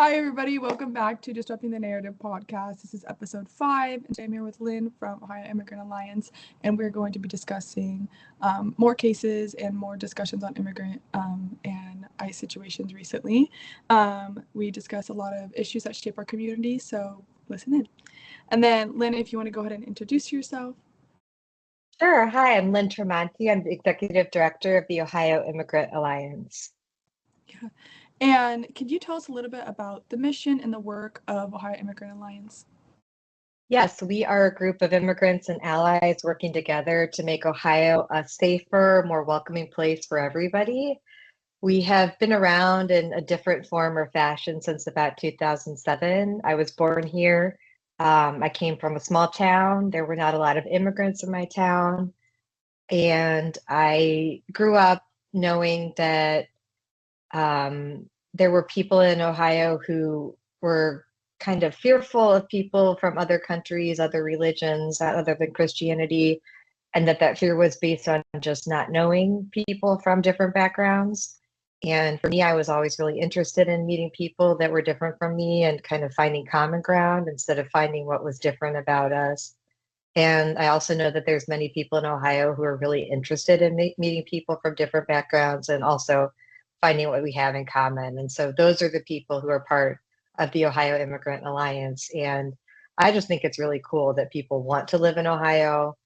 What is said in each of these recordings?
Hi, everybody. Welcome back to Disrupting the Narrative podcast. This is episode 5, and today I'm here with Lynn from Ohio Immigrant Alliance, and we're going to be discussing more cases and more discussions on immigrant and ICE situations recently. We discuss a lot of issues that shape our community, so listen in. And then, Lynn, if you want to go ahead and introduce yourself. Sure. Hi, I'm Lynn Tremonti. I'm the Executive Director of the Ohio Immigrant Alliance. Yeah. And could you tell us a little bit about the mission and the work of Ohio Immigrant Alliance? Yes, we are a group of immigrants and allies working together to make Ohio a safer, more welcoming place for everybody. We have been around in a different form or fashion since about 2007. I was born here. I came from a small town. There were not a lot of immigrants in my town. And I grew up knowing that there were people in Ohio who were kind of fearful of people from other countries, other religions, other than Christianity, and that fear was based on just not knowing people from different backgrounds. And for me, I was always really interested in meeting people that were different from me and kind of finding common ground instead of finding what was different about us. And I also know that there's many people in Ohio who are really interested in meeting people from different backgrounds and also finding what we have in common. And so those are the people who are part of the Ohio Immigrant Alliance. And I just think it's really cool that people want to live in Ohio,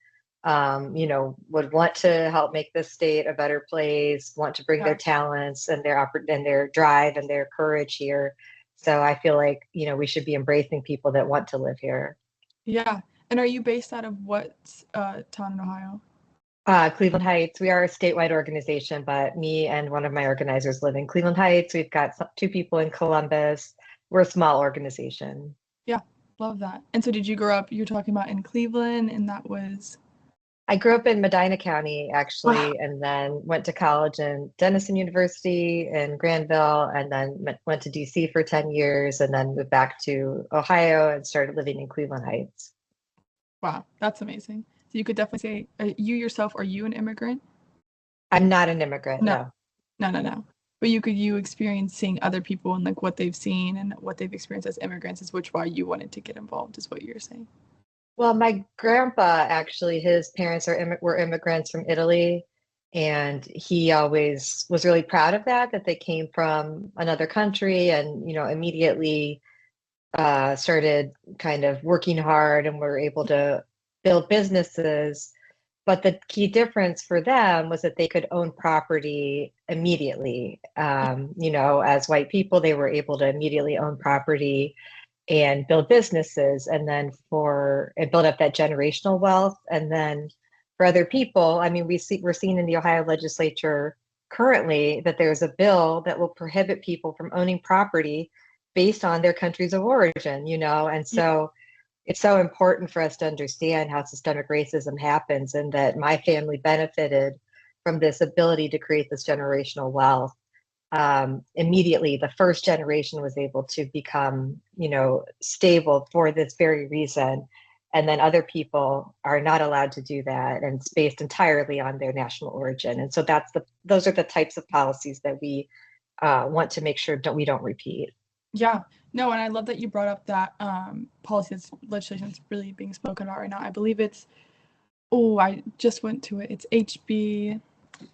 would want to help make this state a better place, want to bring their talents and their drive and their courage here. So I feel like, we should be embracing people that want to live here. Yeah. And are you based out of what town in Ohio? Cleveland Heights. We are a statewide organization, but me and one of my organizers live in Cleveland Heights. We've got two people in Columbus. We're a small organization. Yeah, love that. And so did you grow up, you're talking about in Cleveland, and that was? I grew up in Medina County, actually, and then went to college in Denison University in Granville, and then went to DC for 10 years, and then moved back to Ohio and started living in Cleveland Heights. Wow, that's amazing. So you could definitely say, you yourself, are you an immigrant? I'm not an immigrant, no. No. But you experience seeing other people and like what they've seen and what they've experienced as immigrants is why you wanted to get involved, is what you're saying. Well, my grandpa, actually, his parents were immigrants from Italy, and he always was really proud of that they came from another country and, immediately started kind of working hard and were able to build businesses. But the key difference for them was that they could own property immediately. As white people, they were able to immediately own property and build businesses and build up that generational wealth. And then for other people, I mean, we're seeing in the Ohio legislature currently that there's a bill that will prohibit people from owning property based on their countries of origin, and so it's so important for us to understand how systemic racism happens and that my family benefited from this ability to create this generational wealth. Immediately, the first generation was able to become, stable for this very reason. And then other people are not allowed to do that, and it's based entirely on their national origin. And so those are the types of policies that we want to make sure we don't repeat. Yeah, no, and I love that you brought up that policy legislation that's really being spoken about right now. I believe I just went to it. It's HB.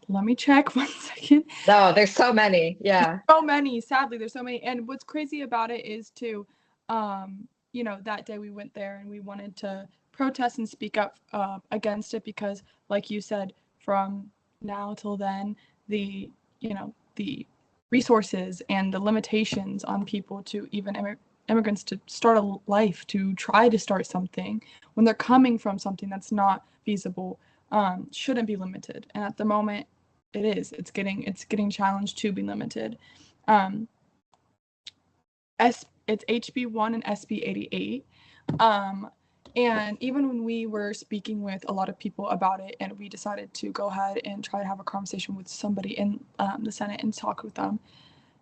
Let me check 1 second. No, there's so many. Yeah. So many. Sadly, there's so many. And what's crazy about it is too, that day we went there and we wanted to protest and speak up against it because, like you said, from now till then, the resources and the limitations on people to even immigrants to start a life, to try to start something when they're coming from something that's not feasible, shouldn't be limited. And at the moment, it is. It's getting challenged to be limited. It's HB1 and SB 88. And even when we were speaking with a lot of people about it, and we decided to go ahead and try to have a conversation with somebody in the Senate and talk with them,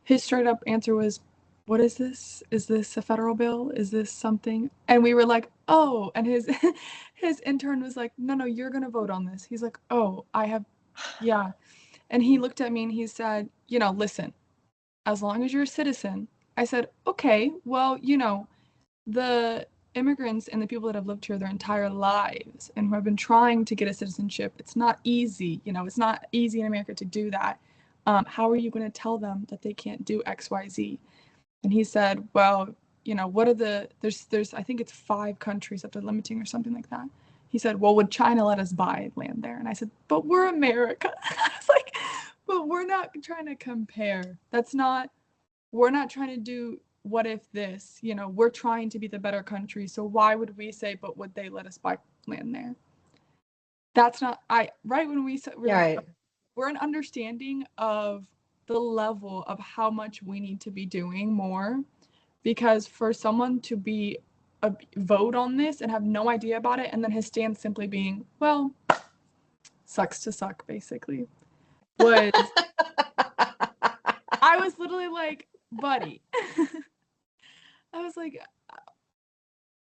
his straight up answer was, "What is this? Is this a federal bill? Is this something?" And we were like, "Oh," and his intern was like, No, you're going to vote on this. He's like, "Oh, yeah." And he looked at me and he said, "Listen, as long as you're a citizen, I said, okay, well, you know, the immigrants and the people that have lived here their entire lives and who have been trying to get a citizenship, it's not easy. You know, it's not easy in America to do that. How are you going to tell them that they can't do X, Y, Z? And he said, well, you know, what are there's I think it's 5 countries that they're limiting or something like that. He said, well, would China let us buy land there? And I said, but we're America. I was like, but we're not trying to compare. We're not trying to do what if this, you know, we're trying to be the better country. So why would we say, but would they let us buy land there? That's not, right when we said, we're Yeah, like, we're an understanding of the level of how much we need to be doing more, because for someone to be a vote on this and have no idea about it, and then his stance simply being, well, sucks to suck, basically, was, I was literally like, buddy. I was like,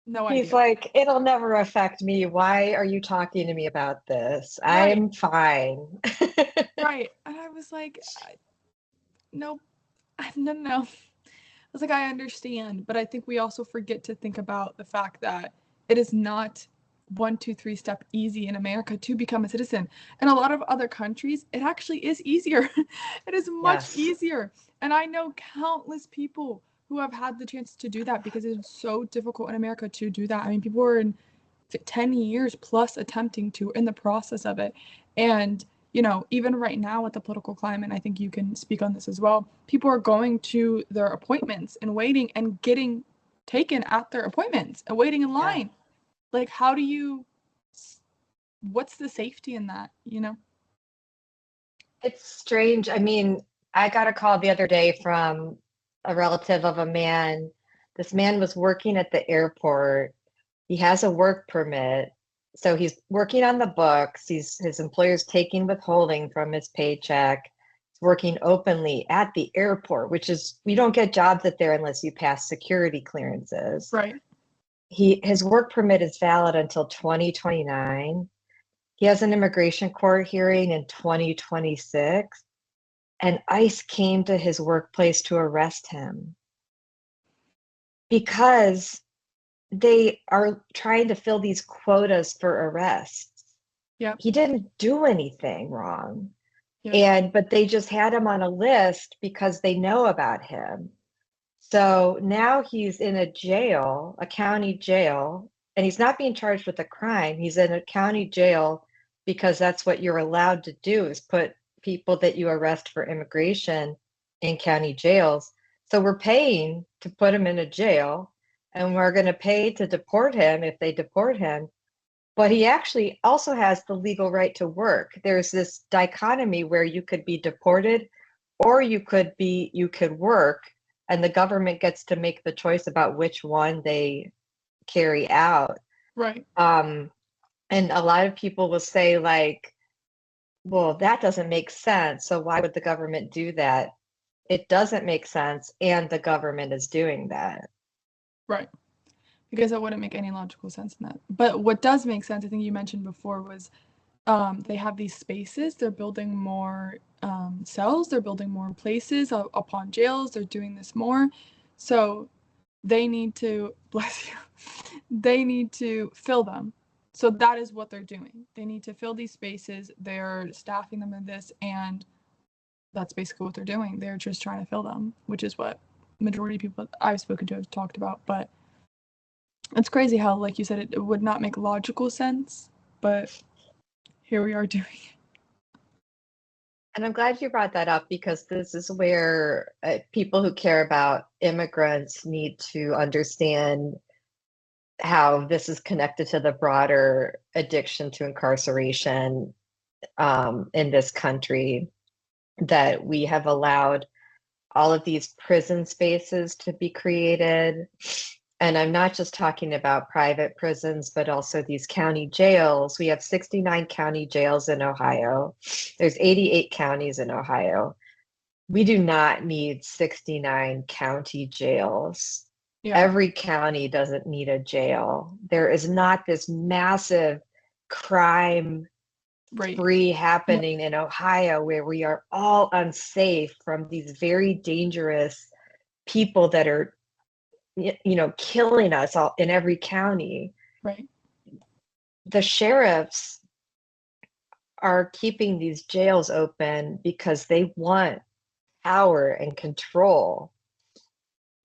no he's idea. like, it'll never affect me. Why are you talking to me about this? Right, I'm fine. right. And I was like, nope, no, no. I was like, I understand, but I think we also forget to think about the fact that it is not 1, 2, 3 step easy in America to become a citizen. In a lot of other countries, it actually is easier. It is much Yes. easier. And I know countless people who have had the chance to do that because it's so difficult in America to do that. I mean, people are in 10 years plus attempting to in the process of it. And, you know, even right now with the political climate, I think you can speak on this as well. People are going to their appointments and waiting and getting taken at their appointments and waiting in Yeah. line. Like, how do you, what's the safety in that, you know? It's strange. I mean, I got a call the other day from a relative of a man. This man was working at the airport. He has a work permit. So he's working on the books. His employer's taking withholding from his paycheck. He's working openly at the airport, which is, we don't get jobs at there unless you pass security clearances. Right. His work permit is valid until 2029. He has an immigration court hearing in 2026, and ICE came to his workplace to arrest him because they are trying to fill these quotas for arrests. Yep. He didn't do anything wrong. Yep. But they just had him on a list because they know about him. So now he's in a jail, a county jail, and he's not being charged with a crime. He's in a county jail because that's what you're allowed to do, is put people that you arrest for immigration in county jails. So we're paying to put him in a jail, and we're going to pay to deport him if they deport him. But he actually also has the legal right to work. There's this dichotomy where you could be deported or you could work, and the government gets to make the choice about which one they carry out. Right. And a lot of people will say, like, well, that doesn't make sense. So why would the government do that? It doesn't make sense, and the government is doing that. Right. Because that wouldn't make any logical sense in that. But what does make sense, I think you mentioned before, was they have these spaces. They're building more cells. They're building more places upon jails. They're doing this more. So they need to, bless you, they need to fill them. So that is what they're doing. They need to fill these spaces. They're staffing them in this, and that's basically what they're doing. They're just trying to fill them, which is what majority of people I've spoken to have talked about. But it's crazy how, like you said, it would not make logical sense, but here we are doing it. And I'm glad you brought that up, because this is where people who care about immigrants need to understand how this is connected to the broader addiction to incarceration in this country, that we have allowed all of these prison spaces to be created. And I'm not just talking about private prisons, but also these county jails. We have 69 county jails in Ohio. There's 88 counties in Ohio. We do not need 69 county jails. Yeah. Every county doesn't need a jail. There is not this massive crime Right. spree happening in Ohio where we are all unsafe from these very dangerous people that are, killing us all in every county. Right. The sheriffs are keeping these jails open because they want power and control.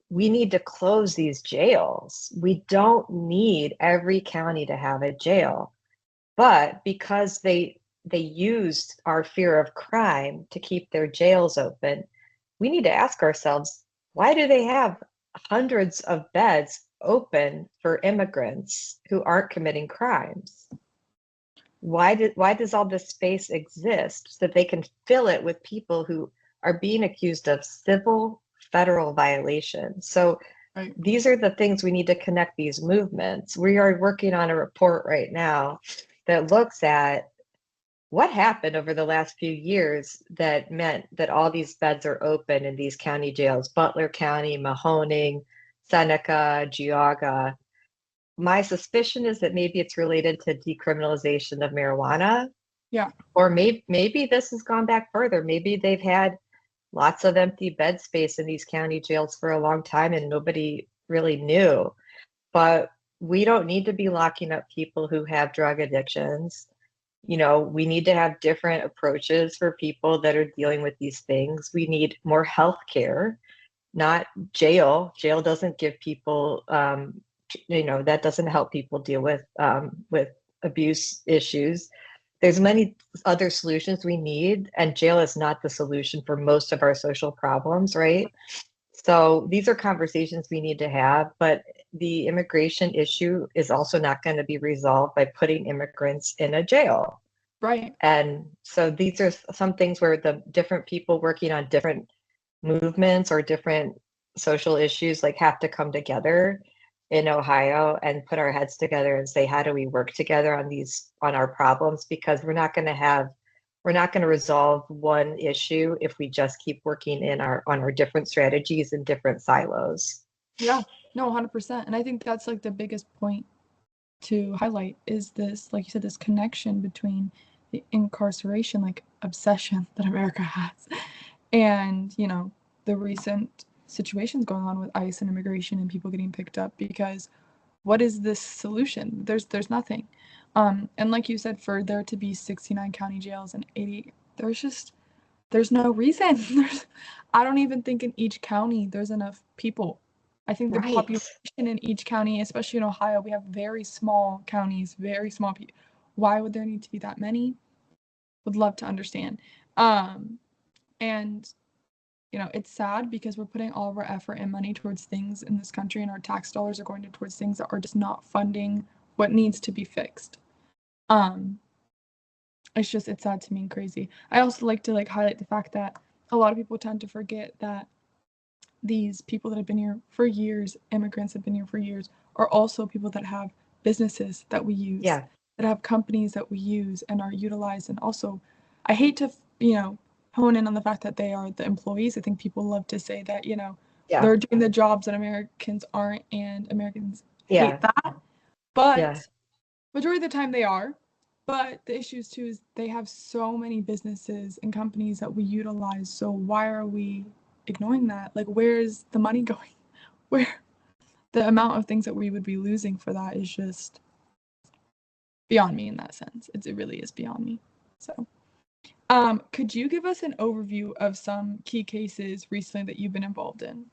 We need to close these jails. We don't need every county to have a jail. But because they used our fear of crime to keep their jails open, we need to ask ourselves, why do they have hundreds of beds open for immigrants who aren't committing crimes? Why does all this space exist so that they can fill it with people who are being accused of civil federal violations? So Right. these are the things we need to connect these movements. We are working on a report right now that looks at what happened over the last few years that meant that all these beds are open in these county jails: Butler County, Mahoning, Seneca, Geauga. My suspicion is that maybe it's related to decriminalization of marijuana, Yeah. or maybe this has gone back further. Maybe they've had lots of empty bed space in these county jails for a long time and nobody really knew. But we don't need to be locking up people who have drug addictions. We need to have different approaches for people that are dealing with these things. We need more health care, not jail. Jail doesn't give people, that doesn't help people deal with abuse issues. There's many other solutions we need, and jail is not the solution for most of our social problems, right? So these are conversations we need to have, but the immigration issue is also not going to be resolved by putting immigrants in a jail. Right. And so these are some things where the different people working on different movements or different social issues like have to come together in Ohio and put our heads together and say, how do we work together on our problems? Because we're not going to resolve one issue if we just keep working on our different strategies and different silos. Yeah. No, 100%. And I think that's like the biggest point to highlight is this, like you said, this connection between the incarceration, like obsession that America has, and, the recent situations going on with ICE and immigration and people getting picked up. Because what is this solution? There's nothing. And like you said, for there to be 69 county jails and 80, there's no reason. I don't even think in each county there's enough people. I think the Right. population in each county, especially in Ohio, we have very small counties, very small people. Why would there need to be that many? Would love to understand. And it's sad because we're putting all of our effort and money towards things in this country, and our tax dollars are going towards things that are just not funding what needs to be fixed. Um, it's sad to me and crazy. I also like to highlight the fact that a lot of people tend to forget that these people that have been here for years, immigrants have been here for years, are also people that have businesses that we use, Yeah. that have companies that we use and are utilized. And also, I hate to, hone in on the fact that they are the employees. I think people love to say that, Yeah. they're doing the jobs that Americans aren't, and Americans Yeah. hate that. Yeah. But majority of the time they are. But the issue is too is they have so many businesses and companies that we utilize. So why are we ignoring that? Like, where's the money going? Where the amount of things that we would be losing for that is just beyond me in that sense. It really is beyond me. So, could you give us an overview of some key cases recently that you've been involved in?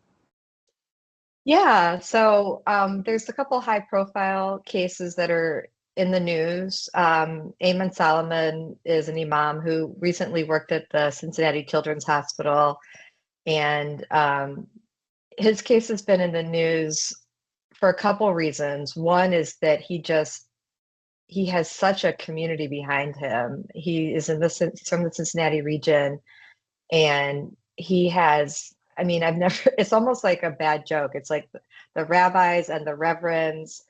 Yeah, so there's a couple high profile cases that are in the news. Ayman Solomon is an imam who recently worked at the Cincinnati Children's Hospital, and his case has been in the news for a couple reasons. One is that he has such a community behind him. He is from the Cincinnati region, and he has, I mean, I've never, it's almost like a bad joke. It's like the rabbis and the reverends.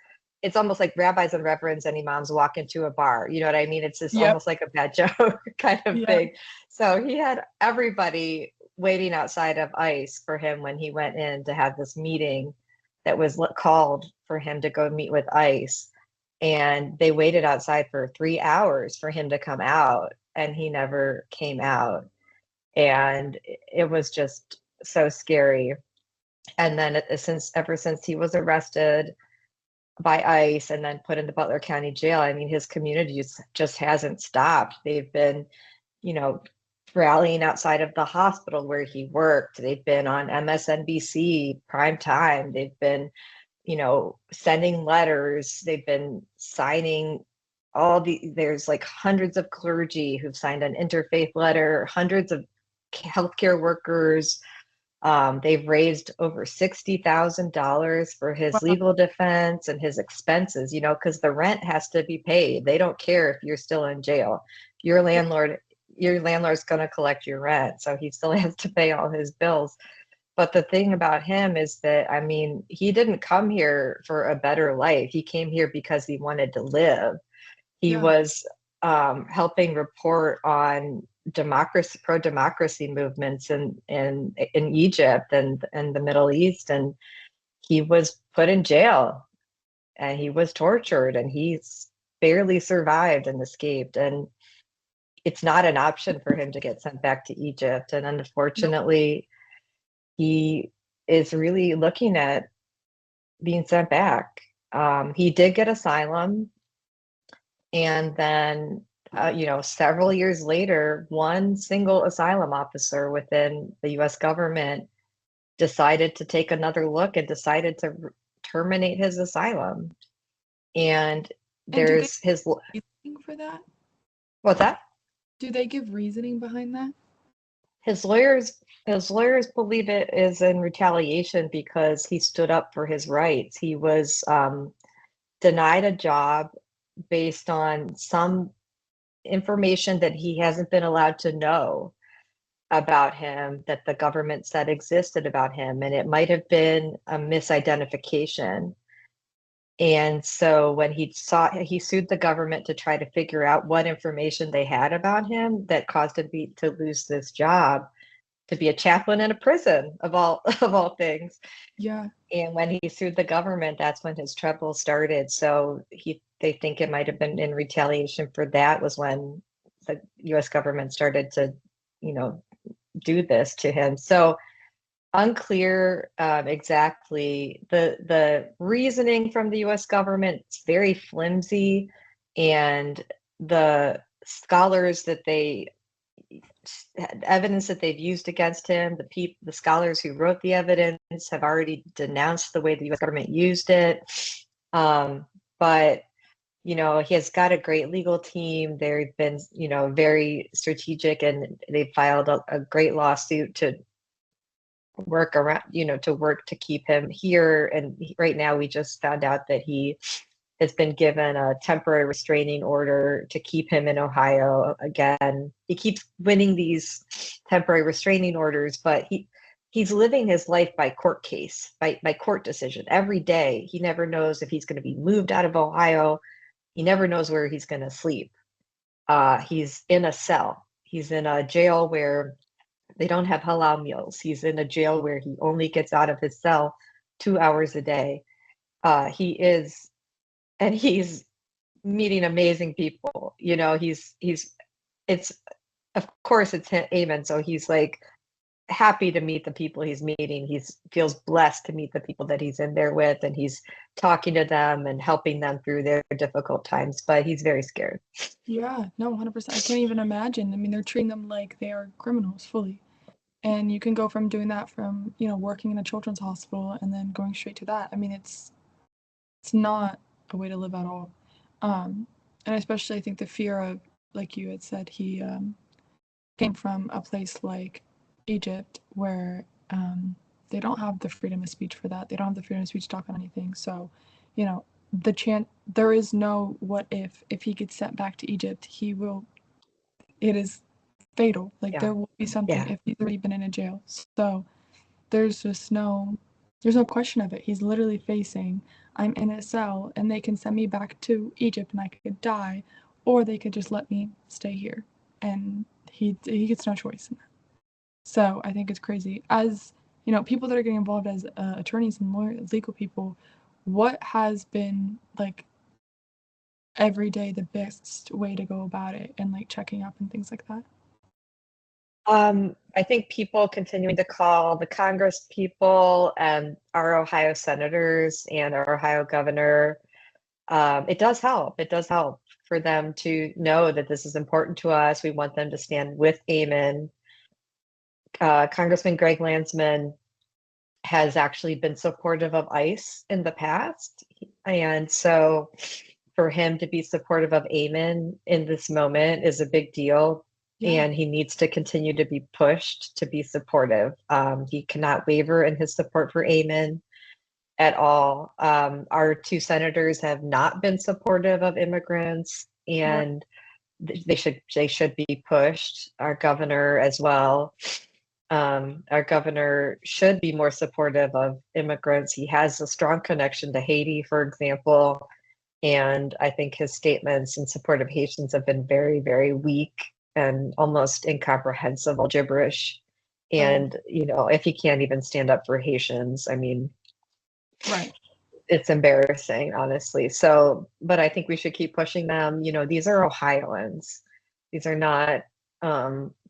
It's almost like rabbis and reverends and imams walk into a bar. You know what I mean? It's just Yep. almost like a bad joke kind of Yeah. thing. So he had everybody waiting outside of ICE for him when he went in to have this meeting that was called for him to go meet with ICE. And they waited outside for 3 hours for him to come out, and he never came out. And it was just so scary. And then ever since he was arrested by ICE and then put in the Butler County Jail, I mean, his community just hasn't stopped. They've been, you know, rallying outside of the hospital where he worked. They've been on MSNBC prime time. They've been, sending letters. They've been signing there's like hundreds of clergy who've signed an interfaith letter, hundreds of healthcare workers. They've raised over $60,000 for his Wow. legal defense and his expenses, because the rent has to be paid. They don't care if you're still in jail. Your Yeah. landlord, your landlord's going to collect your rent, so he still has to pay all his bills. But the thing about him is that, I mean, he didn't come here for a better life. He came here because he wanted to live. He Yeah. was helping report on pro-democracy movements in Egypt and the Middle East, and he was put in jail and he was tortured and he's barely survived and escaped. And it's not an option for him to get sent back to Egypt. And No. unfortunately, he is really looking at being sent back. He did get asylum, and then several years later, one single asylum officer within the U.S. government decided to take another look and decided to terminate his asylum. And And do they there's his give reasoning for that? what's that? Do they give reasoning behind that? His lawyers believe it is in retaliation because he stood up for his rights. He was denied a job based on some information that he hasn't been allowed to know about him, that the government said existed about him, and it might have been a misidentification. And so when he sued the government to try to figure out what information they had about him that caused him to lose this job, to be a chaplain in a prison of all of all things. Yeah. And when he sued the government, that's when his trouble started. So they think it might have been in retaliation for that was when the US government started to, you know, do this to him. So unclear exactly the reasoning from the US government. It's very flimsy, and the scholars that they evidence that they've used against him, the scholars who wrote the evidence have already denounced the way the US government used it. But he has got a great legal team. They've been, very strategic, and they filed a great lawsuit to work around, to work to keep him here. And right now we just found out that he has been given a temporary restraining order to keep him in Ohio again. He keeps winning these temporary restraining orders, but he's living his life by court case, by court decision every day. He never knows if he's going to be moved out of Ohio. He never knows where he's going to sleep. He's in a cell. He's in a jail where they don't have halal meals. He's in a jail where he only gets out of his cell 2 hours a day. He is, and he's meeting amazing people. It's, of course, it's Ayman. So he's like happy to meet the people he's meeting. He's feels blessed to meet the people that he's in there with, and he's talking to them and helping them through their difficult times. But he's very scared. Yeah. No, 100%. I can't even imagine. I mean, they're treating them like they are criminals fully. And you can go from doing that from, working in a children's hospital and then going straight to that. I mean, it's not a way to live at all. And especially I think the fear of, like you had said, he came from a place like Egypt where they don't have the freedom of speech for that. They don't have the freedom of speech to talk on anything. So, you know, there is no what if he gets sent back to Egypt, it is fatal. Like Yeah, there will be something yeah, if he's already been in a jail. So there's just there's no question of it. He's literally facing, I'm in a cell and they can send me back to Egypt and I could die, or they could just let me stay here. And he gets no choice in that. So I think it's crazy. As people that are getting involved as attorneys and lawyers, legal people, what has been like every day the best way to go about it and like checking up and things like that? I think people continuing to call the Congress people and our Ohio senators and our Ohio governor, it does help. It does help for them to know that this is important to us. We want them to stand with Ayman. Congressman Greg Landsman has actually been supportive of ICE in the past. And so for him to be supportive of Ayman in this moment is a big deal. Yeah. And he needs to continue to be pushed to be supportive. He cannot waver in his support for Ayman at all. Our two senators have not been supportive of immigrants, Right. and they should be pushed. Our governor as well. Our governor should be more supportive of immigrants. He has a strong connection to Haiti, for example, and I think his statements in support of Haitians have been very, very weak and almost incomprehensible gibberish. Oh, And, if he can't even stand up for Haitians, I mean, right. it's embarrassing, honestly. So, but I think we should keep pushing them. These are Ohioans. These are not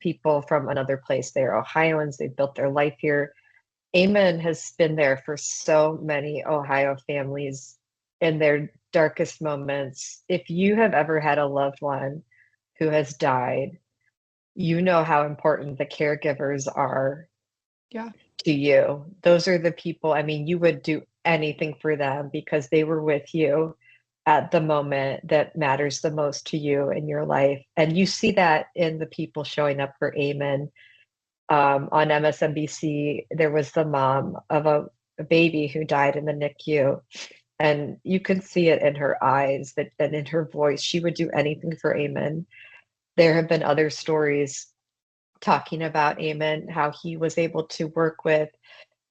people from another place. They're Ohioans. They built their life here. Amen has been there for so many Ohio families in their darkest moments. If you have ever had a loved one who has died, you know how important the caregivers are Yeah. to you. Those are the people, I mean, you would do anything for them because they were with you at the moment that matters the most to you in your life. And you see that in the people showing up for Amen. On MSNBC, there was the mom of a baby who died in the NICU. And you could see it in her eyes that, and in her voice. She would do anything for Amen. There have been other stories talking about Amen, how he was able to work with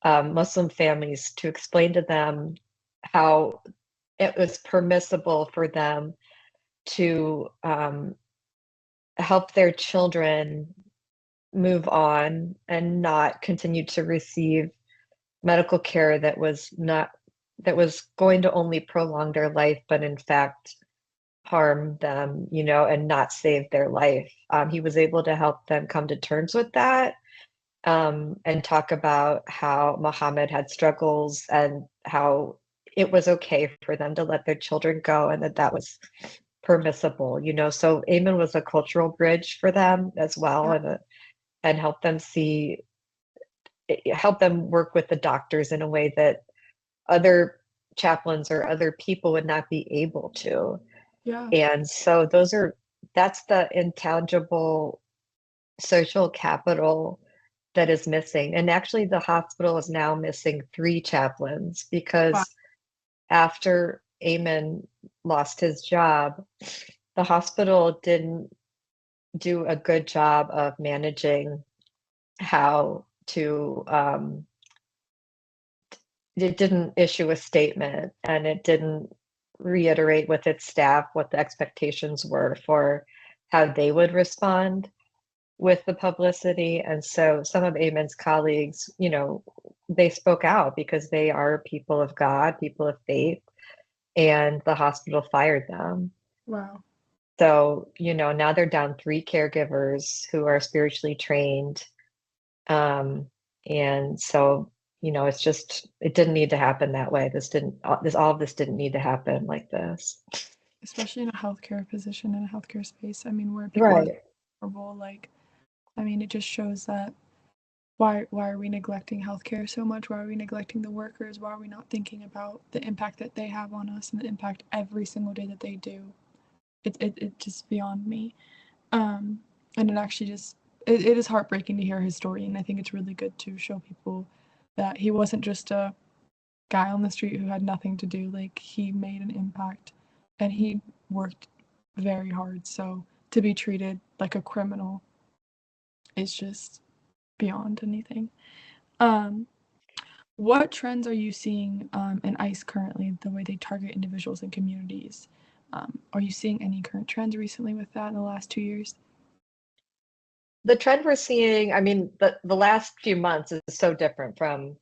Muslim families to explain to them how it was permissible for them to help their children move on and not continue to receive medical care that was going to only prolong their life, but in fact harm them, and not save their life. He was able to help them come to terms with that, and talk about how Muhammad had struggles and how it was okay for them to let their children go and that was permissible. So Amen was a cultural bridge for them as well, Yeah. and help them work with the doctors in a way that other chaplains or other people would not be able to. Yeah. And so that's the intangible social capital that is missing. And actually, the hospital is now missing 3 chaplains Wow. because after Amen lost his job, the hospital didn't do a good job of managing how to, it didn't issue a statement and it didn't reiterate with its staff what the expectations were for how they would respond with the publicity. And so some of Amen's colleagues, they spoke out because they are people of God, people of faith, and the hospital fired them. Wow. So, now they're down 3 caregivers who are spiritually trained. Um, and so, it didn't need to happen that way. All of this didn't need to happen like this. Especially in a healthcare position, in a healthcare space. I mean, where people are Right. vulnerable. Like, I mean, it just shows that why are we neglecting healthcare so much? Why are we neglecting the workers? Why are we not thinking about the impact that they have on us and the impact every single day that they do? It just beyond me. Um, and it actually just it is heartbreaking to hear his story, and I think it's really good to show people that he wasn't just a guy on the street who had nothing to do. Like, he made an impact, and he worked very hard. So to be treated like a criminal is just beyond anything. Um, what trends are you seeing in ICE currently, the way they target individuals and communities? Are you seeing any current trends recently with that in the last 2 years? The trend we're seeing, I mean, the last few months is so different from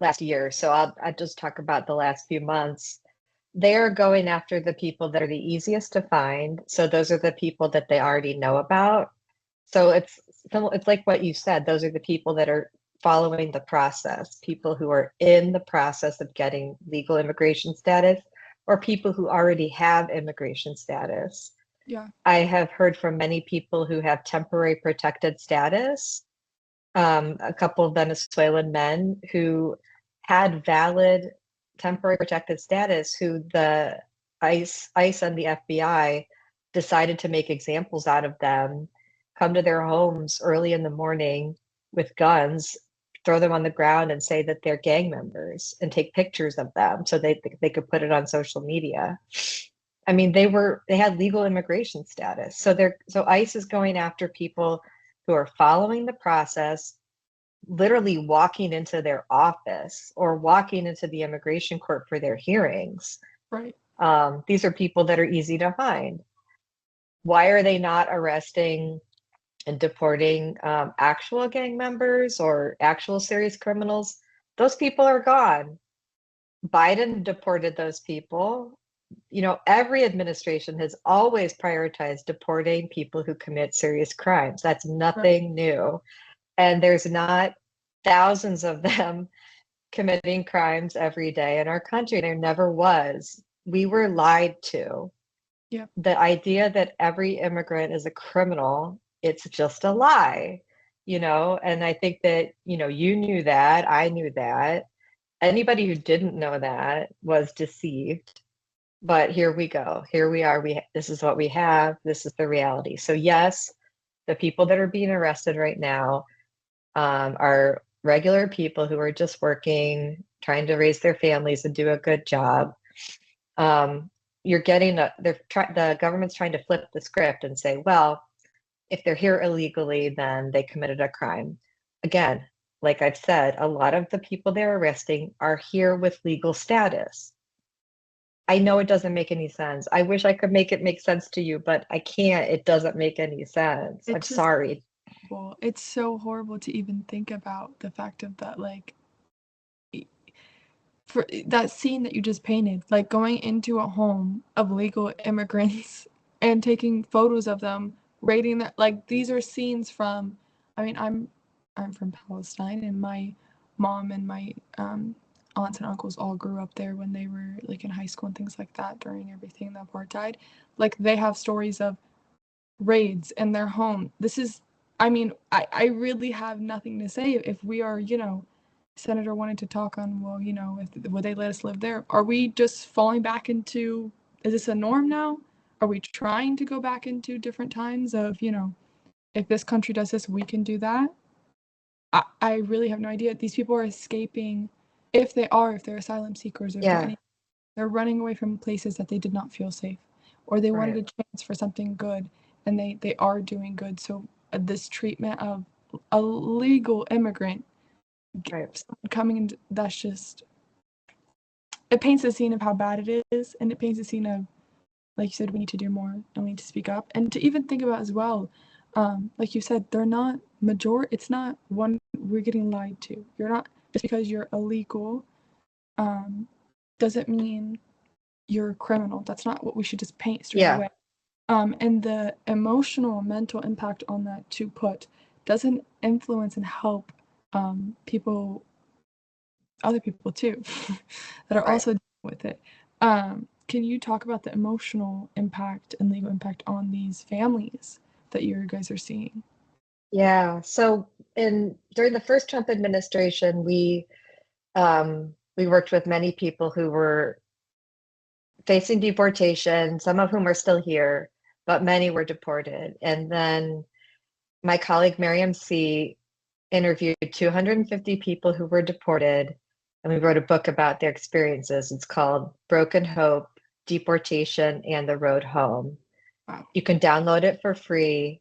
last year. So I'll just talk about the last few months. They're going after the people that are the easiest to find. So those are the people that they already know about. So it's it's like what you said. Those are the people that are following the process, people who are in the process of getting legal immigration status, or people who already have immigration status. Yeah. I have heard from many people who have temporary protected status, a couple of Venezuelan men who had valid temporary protected status, who the ICE and the FBI decided to make examples out of them, come to their homes early in the morning with guns, throw them on the ground and say that they're gang members and take pictures of them so they could put it on social media. I mean, they had legal immigration status. So ICE is going after people who are following the process, literally walking into their office or walking into the immigration court for their hearings. Right. These are people that are easy to find. Why are they not arresting and deporting actual gang members or actual serious criminals? Those people are gone. Biden deported those people. You know, every administration has always prioritized deporting people who commit serious crimes. That's Right. nothing new. And there's not thousands of them committing crimes every day in our country. There never was. We were lied to. Yeah. The idea that every immigrant is a criminal, it's just a lie, and I think that, you knew that, I knew that. Anybody who didn't know that was deceived. But here we go. Here we are. This is what we have. This is the reality. So yes, the people that are being arrested right now are regular people who are just working, trying to raise their families and do a good job. You're getting the government's trying to flip the script and say, well, if they're here illegally, then they committed a crime. Again, like I've said, a lot of the people they're arresting are here with legal status. I know it doesn't make any sense. I wish I could make it make sense to you, but I can't. It doesn't make any sense. I'm It's just sorry. horrible. It's so horrible to even think about the fact of that, like, for that scene that you just painted, like going into a home of legal immigrants and taking photos of them, rating that, like, these are scenes from, I mean, I'm from Palestine, and my mom and my aunts and uncles all grew up there when they were like in high school and things like that during everything, the apartheid. Like, they have stories of raids in their home. This is, I mean, I really have nothing to say if we are, Senator wanted to talk on, well, if would they let us live there? Are we just falling back into, is this a norm now? Are we trying to go back into different times of, if this country does this, we can do that? I really have no idea. These people are escaping, if they're asylum seekers, or if they're Yeah, any, they're running away from places that they did not feel safe, or they wanted right, a chance for something good, and they are doing good. So this treatment of a legal immigrant right. coming in, that's just, it paints a scene of how bad it is, and it paints a scene of, like you said, we need to do more and we need to speak up, and to even think about as well, like you said, they're not it's not one, we're getting lied to. You're not, just because you're illegal, um, doesn't mean you're a criminal. That's not what we should just paint straight Yeah, away. And the emotional mental impact on that, to put, doesn't influence and help people, other people too, that are right. also dealing with it. Can you talk about the emotional impact and legal impact on these families that you guys are seeing? Yeah. So during the first Trump administration, we worked with many people who were facing deportation, some of whom are still here, but many were deported. And then my colleague Miriam C. interviewed 250 people who were deported, and we wrote a book about their experiences. It's called Broken Hope, Deportation, and the Road Home. Wow. You can download it for free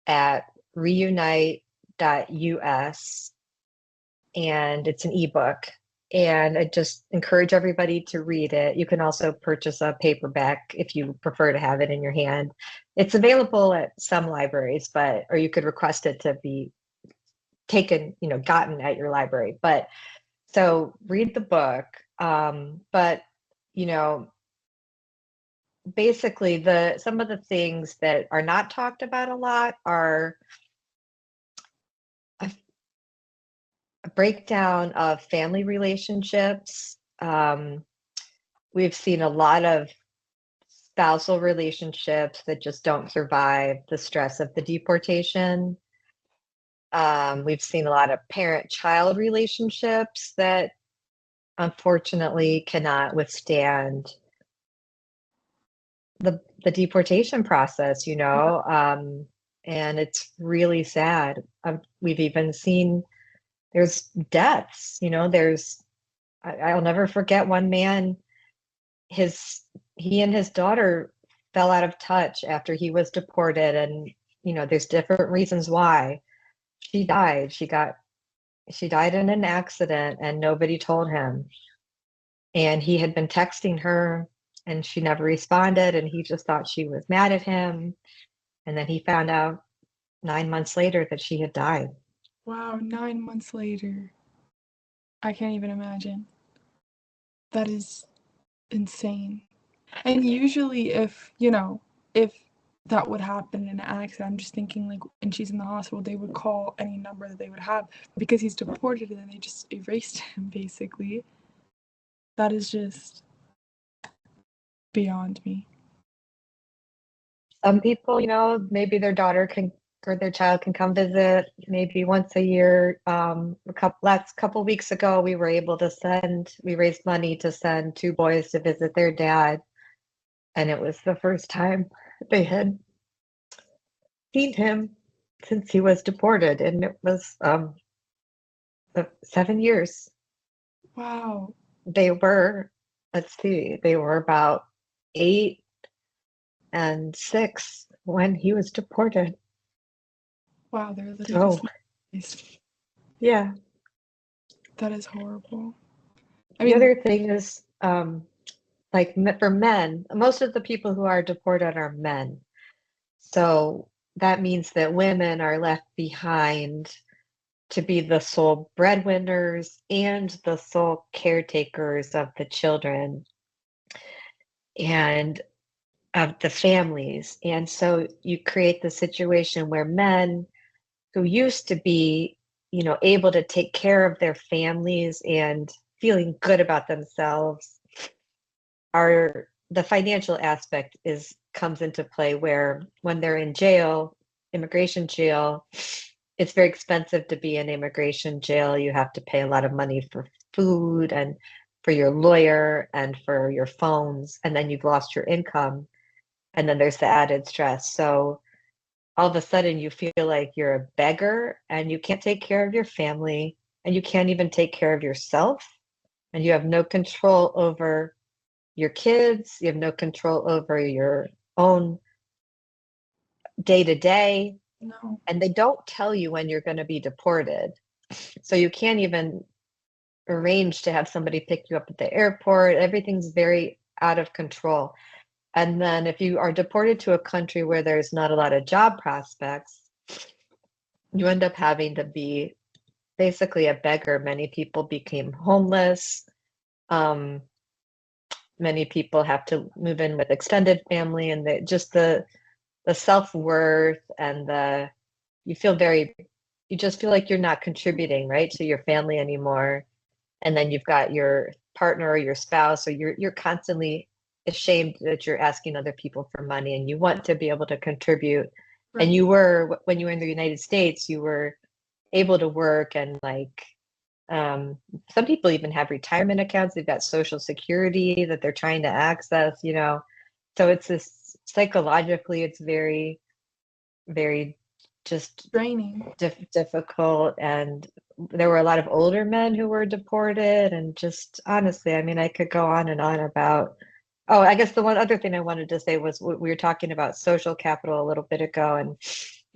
at reunite.us, and it's an ebook. And I just encourage everybody to read it. You can also purchase a paperback if you prefer to have it in your hand. It's available at some libraries, or you could request it to be taken, gotten at your library. But so read the book. But you know, basically some of the things that are not talked about a lot are a breakdown of family relationships. We've seen a lot of spousal relationships that just don't survive the stress of the deportation. We've seen a lot of parent-child relationships that unfortunately cannot withstand the deportation process, and it's really sad. We've even seen there's deaths, I'll never forget one man, he and his daughter fell out of touch after he was deported, and there's different reasons why. She died. She died in an accident and nobody told him. And he had been texting her and she never responded, and he just thought she was mad at him. And then he found out 9 months later that she had died. Wow, 9 months later. I can't even imagine. That is insane. And usually if that would happen in an accident, I'm just thinking like when she's in the hospital, they would call any number that they would have. Because he's deported and then they just erased him basically. That is just beyond me. Some people, maybe their daughter can or their child can come visit maybe once a year. Last couple weeks ago, we raised money to send two boys to visit their dad. And it was the first time they had seen him since he was deported. And it was 7 years. Wow. They were, they were about 8 and 6 when he was deported. Wow, they're literally Oh, just yeah. that is horrible. The other thing is, like for men, most of the people who are deported are men. So that means that women are left behind to be the sole breadwinners and the sole caretakers of the children and of the families. And so you create the situation where men who used to be, able to take care of their families and feeling good about themselves, are the financial aspect comes into play, where when they're in jail, immigration jail, it's very expensive to be in immigration jail. You have to pay a lot of money for food and for your lawyer and for your phones, and then you've lost your income, and then there's the added stress. So all of a sudden you feel like you're a beggar and you can't take care of your family and you can't even take care of yourself, and you have no control over your kids, you have no control over your own day to day, No. and they don't tell you when you're going to be deported. So you can't even arrange to have somebody pick you up at the airport. Everything's very out of control. And then if you are deported to a country where there's not a lot of job prospects, you end up having to be basically a beggar. Many people became homeless. Many people have to move in with extended family, and the self-worth and you just feel like you're not contributing, right, to your family anymore. And then you've got your partner or your spouse, or you're constantly ashamed that you're asking other people for money, and you want to be able to contribute. Right. And when you were in the United States, you were able to work, and like some people even have retirement accounts. They've got Social Security that they're trying to access, so it's this psychologically, it's very, very just Draining. difficult. And there were a lot of older men who were deported, and just honestly, I mean, I could go on and on about. Oh, I guess the one other thing I wanted to say was, we were talking about social capital a little bit ago, and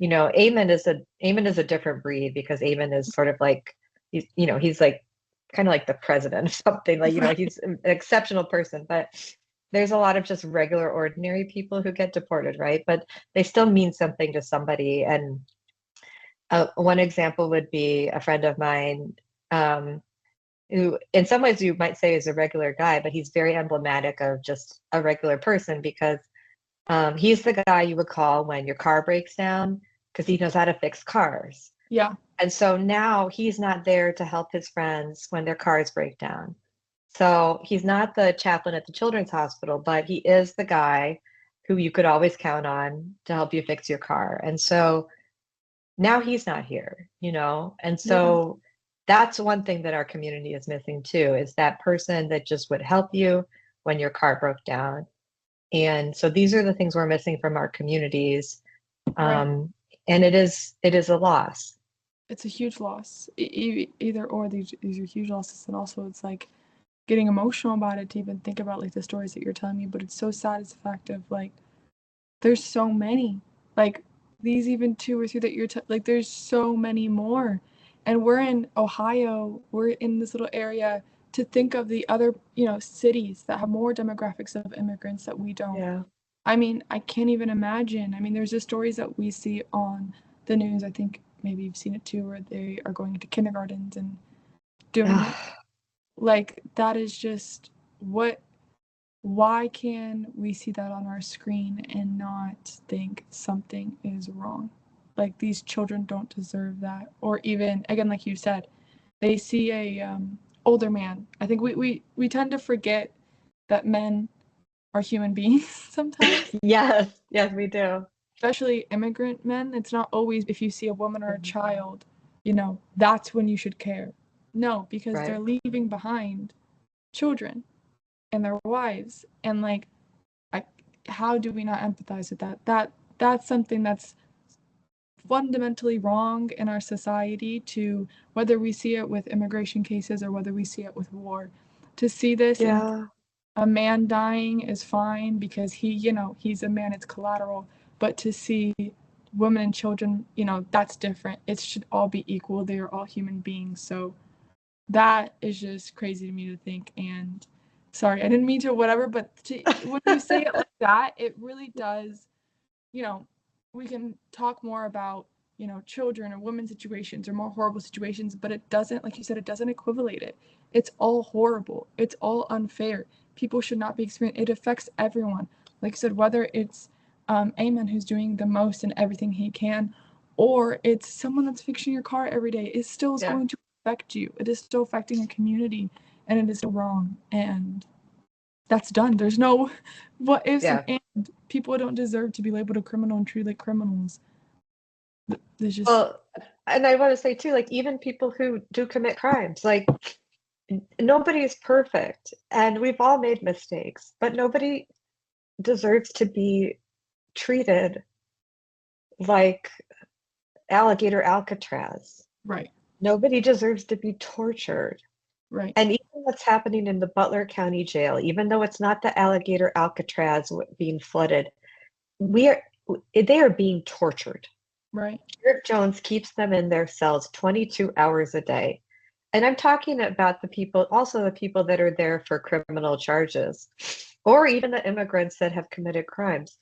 Ayman is a different breed, because Ayman is sort of like he's like kind of like the president or something, like Right. he's an exceptional person, but there's a lot of just regular ordinary people who get deported, right? But they still mean something to somebody. And one example would be a friend of mine, who in some ways you might say is a regular guy, but he's very emblematic of just a regular person, because he's the guy you would call when your car breaks down, because he knows how to fix cars. Yeah. And so now he's not there to help his friends when their cars break down. So he's not the chaplain at the children's hospital, but he is the guy who you could always count on to help you fix your car. And so now he's not here, you know? And Yeah. so that's one thing that our community is missing too, is that person that just would help you when your car broke down. And so these are the things we're missing from our communities. Right. And it is a loss. It's a huge loss. Either or, these are huge losses, and also it's like getting emotional about it to even think about like the stories that you're telling me. But it's so sad. It's the fact of like there's so many, like these even two or three that you're like there's so many more, and we're in Ohio. We're in this little area. To think of the other, cities that have more demographics of immigrants that we don't. Yeah. I mean, I can't even imagine. I mean, there's the stories that we see on the news. I think maybe you've seen it too, where they are going into kindergartens and doing it. Like, that is just what, why can we see that on our screen and not think something is wrong? Like, these children don't deserve that. Or even, again, like you said, they see a older man. I think we tend to forget that men are human beings sometimes. Yes, yes, we do. Especially immigrant men, it's not always if you see a woman or a Mhm. child, that's when you should care. No, because they're Right. leaving behind children and their wives. And like, I, how do we not empathize with that? That's something that's fundamentally wrong in our society, to whether we see it with immigration cases or whether we see it with war. To see this and Yeah. a man dying is fine because he's a man, it's collateral. But to see women and children, that's different. It should all be equal. They are all human beings. So that is just crazy to me to think. And sorry, I didn't mean to whatever, but when you say it like that, it really does, you know, we can talk more about, children or women's situations or more horrible situations, but it doesn't, like you said, it doesn't equivalate it. It's all horrible. It's all unfair. People should not be experiencing it. Affects everyone. Like I said, whether it's Ayman who's doing the most and everything he can, or it's someone that's fixing your car every day, it still is Yeah. going to affect you. It is still affecting a community, and it is still wrong. And that's done. There's no what ifs Yeah. and people don't deserve to be labeled a criminal and treated like criminals. There's just Well, and I want to say too, like even people who do commit crimes, like nobody is perfect and we've all made mistakes, but nobody deserves to be treated like alligator Alcatraz. right, Nobody deserves to be tortured. right, And even what's happening in the Butler County Jail, even though it's not the alligator Alcatraz being flooded, we are they are being tortured. right, Sheriff Jones keeps them in their cells 22 hours a day. And I'm talking about the people, also the people that are there for criminal charges, or even the immigrants that have committed crimes.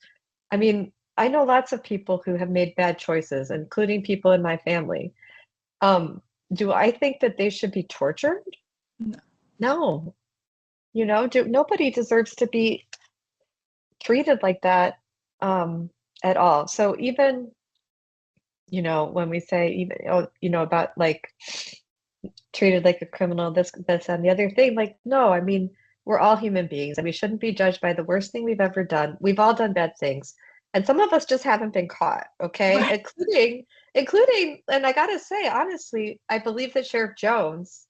I mean, I know lots of people who have made bad choices, including people in my family. Um, do I think that they should be tortured? no, No. Nobody deserves to be treated like that at all. So even, when we say even, about like treated like a criminal, this, and the other thing. Like, no, I mean, we're all human beings and we shouldn't be judged by the worst thing we've ever done. We've all done bad things. And some of us just haven't been caught, okay? right, Including, and I gotta say, honestly, I believe that Sheriff Jones,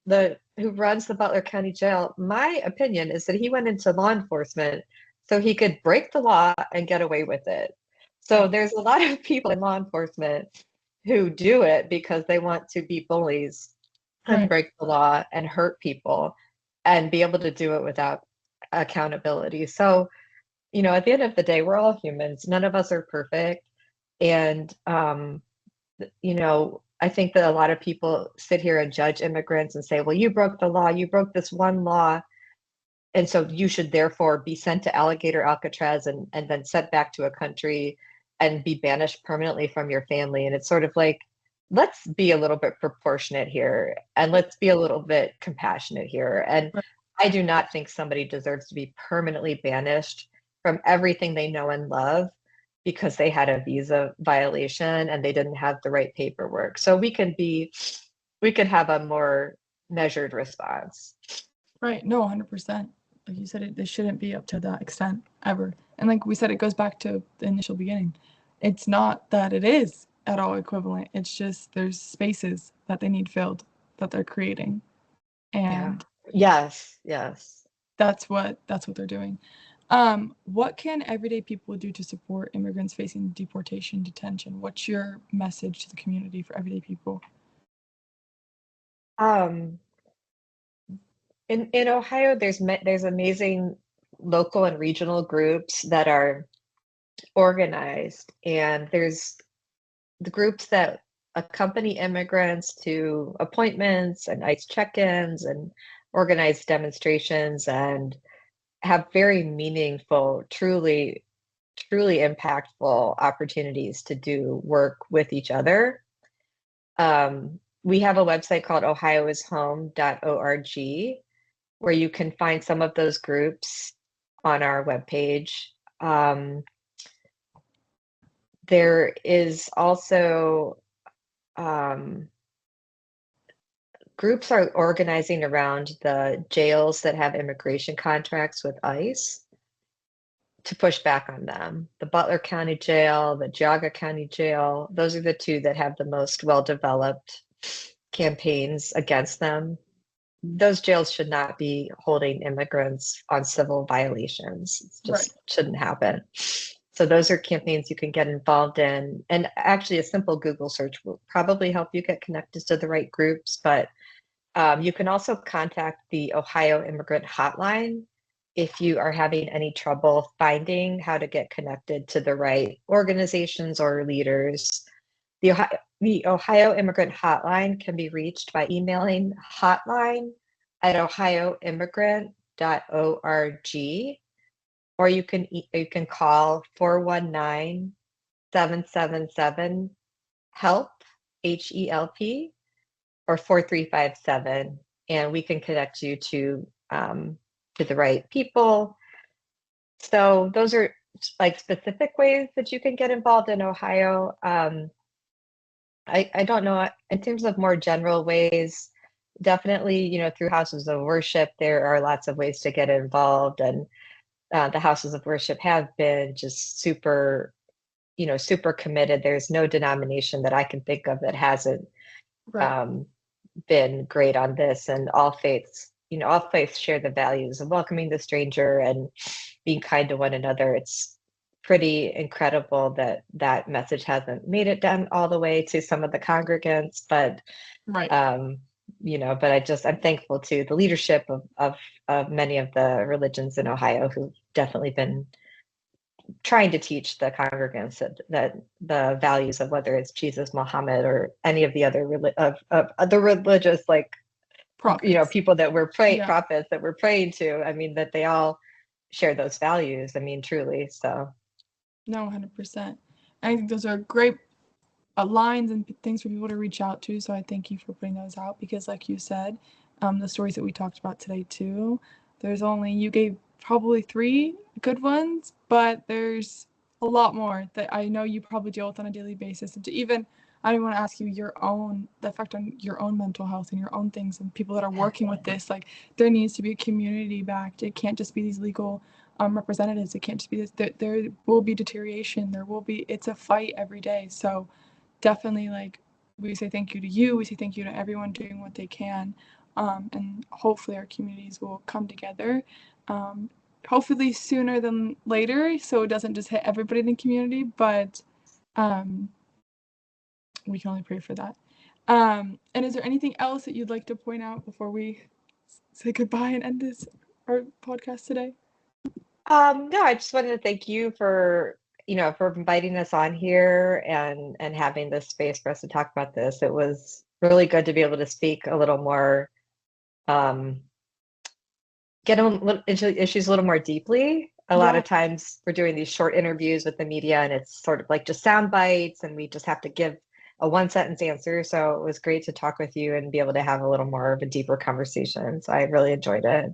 the who runs the Butler County Jail, my opinion is that he went into law enforcement so he could break the law and get away with it. So right, there's a lot of people in law enforcement who do it because they want to be bullies and right, break the law and hurt people and be able to do it without accountability. So, at the end of the day, we're all humans. None of us are perfect. And, I think that a lot of people sit here and judge immigrants and say, well, you broke the law, you broke this one law. And so you should therefore be sent to alligator Alcatraz and then sent back to a country and be banished permanently from your family. And it's sort of like, let's be a little bit proportionate here and let's be a little bit compassionate here. And right, I do not think somebody deserves to be permanently banished from everything they know and love because they had a visa violation and they didn't have the right paperwork. So we could have a more measured response. Right. No, 100%. Like you said, it shouldn't be up to that extent ever. And like we said, it goes back to the initial beginning. It's not that it is at all equivalent. It's just there's spaces that they need filled that they're creating. Yeah. And Yes, yes. that's what they're doing. What can everyday people do to support immigrants facing deportation, detention? What's your message to the community for everyday people? Um, in Ohio, there's amazing local and regional groups that are organized, and there's the groups that accompany immigrants to appointments and ICE check-ins and organize demonstrations and have very meaningful, truly impactful opportunities to do work with each other. We have a website called ohioishome.org where you can find some of those groups on our webpage. There is also groups are organizing around the jails that have immigration contracts with ICE to push back on them. The Butler County Jail, the Geauga County Jail, those are the two that have the most well-developed campaigns against them. Those jails should not be holding immigrants on civil violations. It Right. just shouldn't happen. So those are campaigns you can get involved in. And actually, a simple Google search will probably help you get connected to the right groups. But you can also contact the Ohio Immigrant Hotline if you are having any trouble finding how to get connected to the right organizations or leaders. The Ohio Immigrant Hotline can be reached by emailing hotline@ohioimmigrant.org, or you can call 419-777-HELP, HELP, or 4357, and we can connect you to the right people. So those are like specific ways that you can get involved in Ohio. I don't know, in terms of more general ways, definitely, through houses of worship, there are lots of ways to get involved. And the houses of worship have been just super committed. There's no denomination that I can think of that hasn't Right. been great on this. And all faiths share the values of welcoming the stranger and being kind to one another. It's pretty incredible that that message hasn't made it down all the way to some of the congregants, but Right. I'm thankful to the leadership of many of the religions in Ohio who've definitely been trying to teach the congregants that the values of whether it's Jesus, Muhammad, or any of the other of the religious, like, Prophets. people that we're Yeah. prophets that we're praying to. I mean, that they all share those values. I mean, truly. So No, 100%. I think those are great lines and things for people to reach out to. So I thank you for putting those out because, like you said, the stories that we talked about today too, you gave probably three good ones, but there's a lot more that I know you probably deal with on a daily basis. And to even, I don't want to ask you the effect on your own mental health and your own things and people that are working with this. Like, there needs to be a community backed. It can't just be these legal representatives. It can't just be this. There will be deterioration. It's a fight every day. So definitely, like, we say thank you to you. We say thank you to everyone doing what they can. And hopefully our communities will come together. Um, Hopefully sooner than later, so it doesn't just hit everybody in the community, but um, we can only pray for that. And is there anything else that you'd like to point out before we say goodbye and end our podcast today? no, I just wanted to thank you for inviting us on here and having this space for us to talk about this. It was really good to be able to speak a little more, um, get into issues a little more deeply. A lot Yeah. of times we're doing these short interviews with the media and it's sort of like just sound bites and we just have to give a one sentence answer. So it was great to talk with you and be able to have a little more of a deeper conversation. So I really enjoyed it.